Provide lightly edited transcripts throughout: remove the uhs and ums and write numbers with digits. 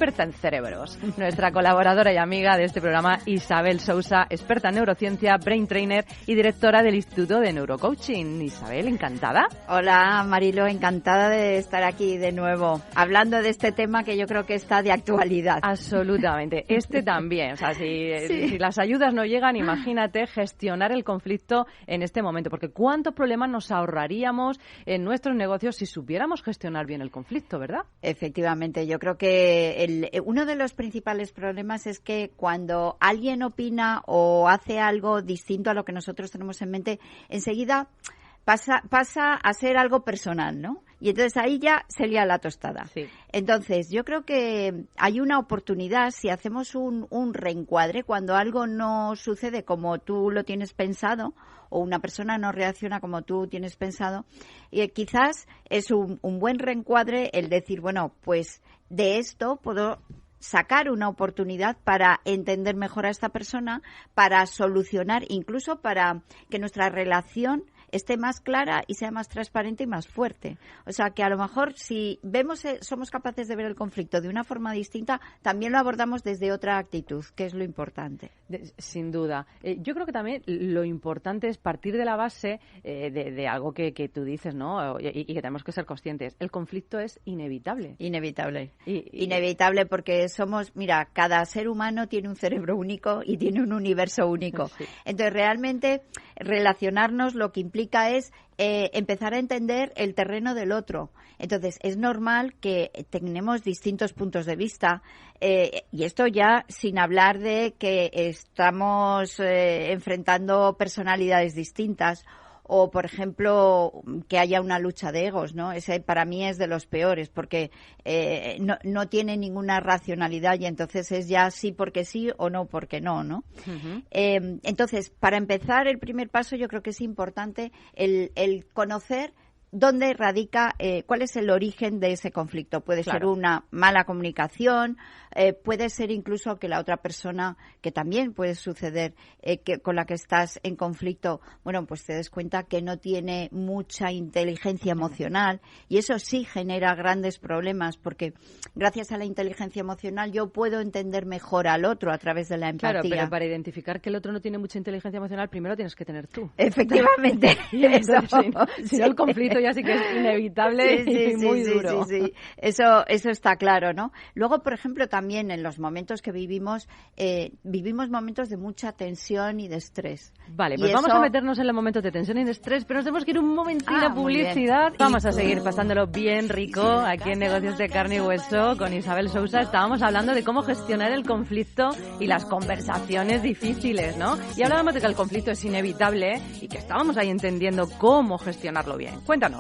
experta en cerebros. Nuestra colaboradora y amiga de este programa, Isabel Sousa, experta en neurociencia, brain trainer y directora del Instituto de Neurocoaching. Isabel, ¿encantada? Hola, Marilo, encantada de estar aquí de nuevo, hablando de este tema que yo creo que está de actualidad. Absolutamente. Este también. O sea, si las ayudas no llegan, imagínate gestionar el conflicto en este momento. Porque ¿cuántos problemas nos ahorraríamos en nuestros negocios si supiéramos gestionar bien el conflicto, verdad? Efectivamente, yo creo que uno de los principales problemas es que cuando alguien opina o hace algo distinto a lo que nosotros tenemos en mente, enseguida pasa a ser algo personal, ¿no? Y entonces ahí ya se lía la tostada. Sí. Entonces, yo creo que hay una oportunidad, si hacemos un reencuadre, cuando algo no sucede como tú lo tienes pensado, o una persona no reacciona como tú tienes pensado, quizás es un buen reencuadre el decir, bueno, pues de esto puedo sacar una oportunidad para entender mejor a esta persona, para solucionar, incluso para que nuestra relación esté más clara y sea más transparente y más fuerte. O sea, que a lo mejor si somos capaces de ver el conflicto de una forma distinta, también lo abordamos desde otra actitud, que es lo importante. Sin duda. Yo creo que también lo importante es partir de la base de algo que tú dices, ¿no? Y que tenemos que ser conscientes. El conflicto es inevitable. Inevitable. Inevitable porque cada ser humano tiene un cerebro único y tiene un universo único. Sí. Entonces, realmente, relacionarnos lo que implica es empezar a entender el terreno del otro. Entonces, es normal que tenemos distintos puntos de vista y esto ya sin hablar de que estamos enfrentando personalidades distintas o, por ejemplo, que haya una lucha de egos, ¿no? Ese para mí es de los peores porque no tiene ninguna racionalidad y entonces es ya sí porque sí o no porque no, ¿no? Uh-huh. Entonces, para empezar, el primer paso yo creo que es importante el conocer dónde radica, cuál es el origen de ese conflicto. Puede ser una mala comunicación, puede ser incluso que la otra persona, que también puede suceder, que con la que estás en conflicto, bueno, pues te des cuenta que no tiene mucha inteligencia emocional y eso sí genera grandes problemas porque gracias a la inteligencia emocional yo puedo entender mejor al otro a través de la empatía. Claro, pero para identificar que el otro no tiene mucha inteligencia emocional, primero tienes que tener tú. Efectivamente. Si no, el conflicto ya sí que es inevitable y muy duro. Sí. Eso está claro, ¿no? Luego, por ejemplo, también en los momentos que vivimos momentos de mucha tensión y de estrés. Vale, pues vamos a meternos en los momentos de tensión y de estrés, pero nos tenemos que ir un momentito a publicidad. Vamos a seguir pasándolo bien rico aquí en Negocios de Carne y Hueso con Isabel Sousa. Estábamos hablando de cómo gestionar el conflicto y las conversaciones difíciles, ¿no? Y hablábamos de que el conflicto es inevitable y que estábamos ahí entendiendo cómo gestionarlo bien. Cuéntanos.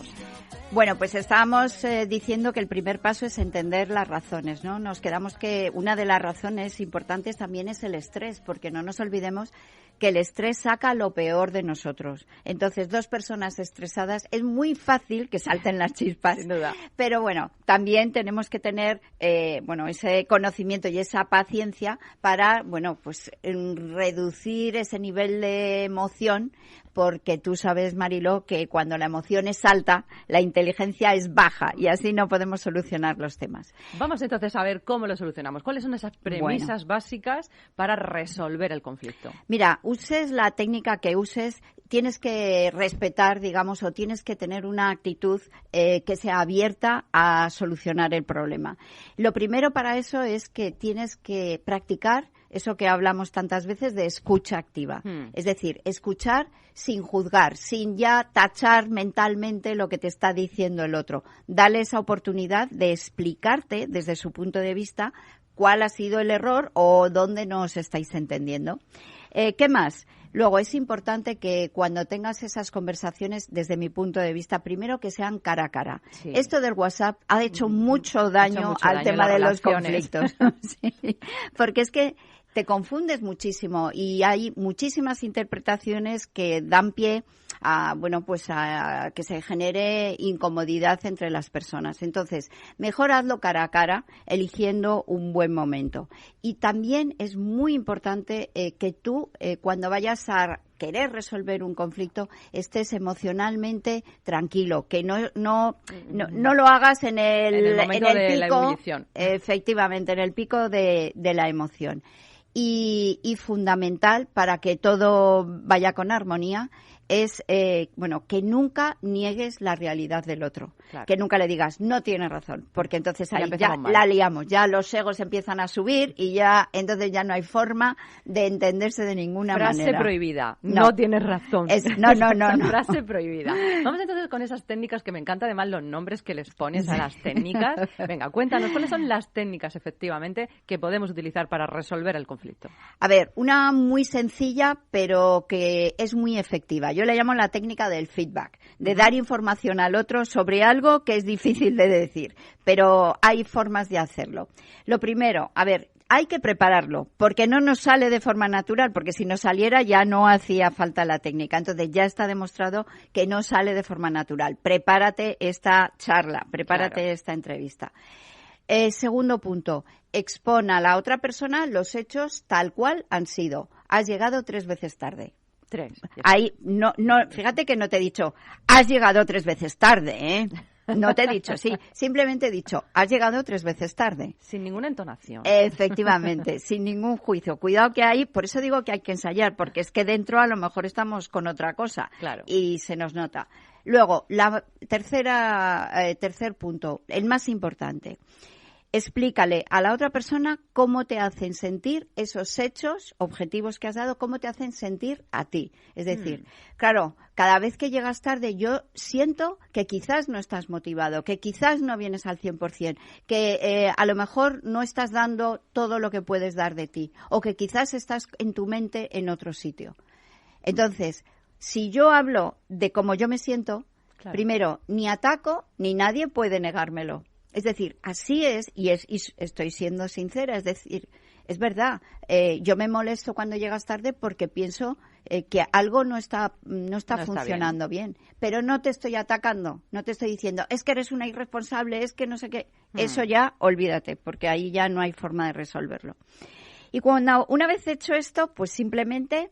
Bueno, pues estábamos diciendo que el primer paso es entender las razones, ¿no? Nos quedamos que una de las razones importantes también es el estrés, porque no nos olvidemos que el estrés saca lo peor de nosotros. Entonces, dos personas estresadas es muy fácil que salten las chispas. Sin duda. Pero bueno, también tenemos que tener ese conocimiento y esa paciencia para, pues reducir ese nivel de emoción, porque tú sabes, Marilo, que cuando la emoción es alta, la inteligencia es baja y así no podemos solucionar los temas. Vamos entonces a ver cómo lo solucionamos. ¿Cuáles son esas premisas básicas para resolver el conflicto? Mira, uses la técnica que uses, tienes que respetar, digamos, o tienes que tener una actitud que sea abierta a solucionar el problema. Lo primero para eso es que tienes que practicar eso que hablamos tantas veces de escucha activa. Es decir, escuchar sin juzgar, sin ya tachar mentalmente lo que te está diciendo el otro. Dale esa oportunidad de explicarte desde su punto de vista cuál ha sido el error o dónde no os estáis entendiendo. ¿Qué más? Luego, es importante que cuando tengas esas conversaciones, desde mi punto de vista, primero que sean cara a cara. Sí. Esto del WhatsApp ha hecho mucho daño al tema de los conflictos. Sí, porque es que te confundes muchísimo y hay muchísimas interpretaciones que dan pie a que se genere incomodidad entre las personas. Entonces, mejor hazlo cara a cara, eligiendo un buen momento. Y también es muy importante que tú, cuando vayas a querer resolver un conflicto, estés emocionalmente tranquilo, que no lo hagas en el momento de pico, la ebullición. Efectivamente, en el pico de la emoción. Y fundamental para que todo vaya con armonía es, que nunca niegues la realidad del otro. Claro. Que nunca le digas, no tienes razón, porque entonces ahí ya la liamos, ya los egos empiezan a subir y entonces ya no hay forma de entenderse de ninguna manera. Frase prohibida, no tienes razón. No. Frase prohibida. Vamos entonces con esas técnicas que me encanta, además los nombres que les pones a las técnicas. Venga, cuéntanos, ¿cuáles son las técnicas efectivamente que podemos utilizar para resolver el conflicto? A ver, una muy sencilla, pero que es muy efectiva. Yo le llamo la técnica del feedback, de dar información al otro sobre algo que es difícil de decir, pero hay formas de hacerlo. Lo primero, a ver, hay que prepararlo, porque no nos sale de forma natural, porque si nos saliera ya no hacía falta la técnica. Entonces ya está demostrado que no sale de forma natural. Prepárate esta charla, prepárate esta entrevista. Segundo punto, expon a la otra persona los hechos tal cual han sido. Has llegado 3 veces tarde. 3. Ahí, no, fíjate que no te he dicho, has llegado 3 veces tarde, ¿eh? No te he dicho, sí. Simplemente he dicho, has llegado 3 veces tarde. Sin ninguna entonación. Efectivamente, sin ningún juicio. Cuidado que hay, por eso digo que hay que ensayar, porque es que dentro a lo mejor estamos con otra cosa. Claro. Y se nos nota. Luego, tercer punto, el más importante. Explícale a la otra persona cómo te hacen sentir esos hechos, objetivos que has dado, cómo te hacen sentir a ti. Es decir, claro, cada vez que llegas tarde yo siento que quizás no estás motivado, que quizás no vienes al 100%, que a lo mejor no estás dando todo lo que puedes dar de ti, o que quizás estás en tu mente en otro sitio. Entonces, si yo hablo de cómo yo me siento, claro, primero, ni ataco ni nadie puede negármelo. Es decir, así es, y estoy siendo sincera, es decir, es verdad, yo me molesto cuando llegas tarde porque pienso que algo no está funcionando bien, pero no te estoy atacando, no te estoy diciendo, es que eres una irresponsable, es que no sé qué, eso ya olvídate, porque ahí ya no hay forma de resolverlo. Y una vez hecho esto, pues simplemente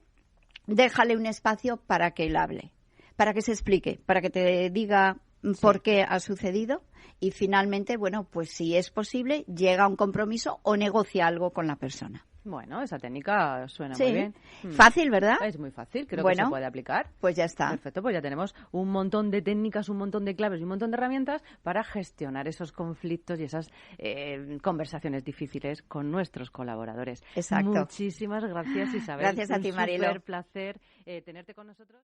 déjale un espacio para que él hable, para que se explique, para que te diga por qué ha sucedido. Y finalmente, bueno, pues si es posible, llega a un compromiso o negocia algo con la persona. Bueno, esa técnica suena muy bien. Fácil, ¿verdad? Es muy fácil, creo que se puede aplicar. Pues ya está. Perfecto, pues ya tenemos un montón de técnicas, un montón de claves y un montón de herramientas para gestionar esos conflictos y esas conversaciones difíciles con nuestros colaboradores. Exacto. Muchísimas gracias, Isabel. Gracias a ti, Marilo. Un súper placer tenerte con nosotros.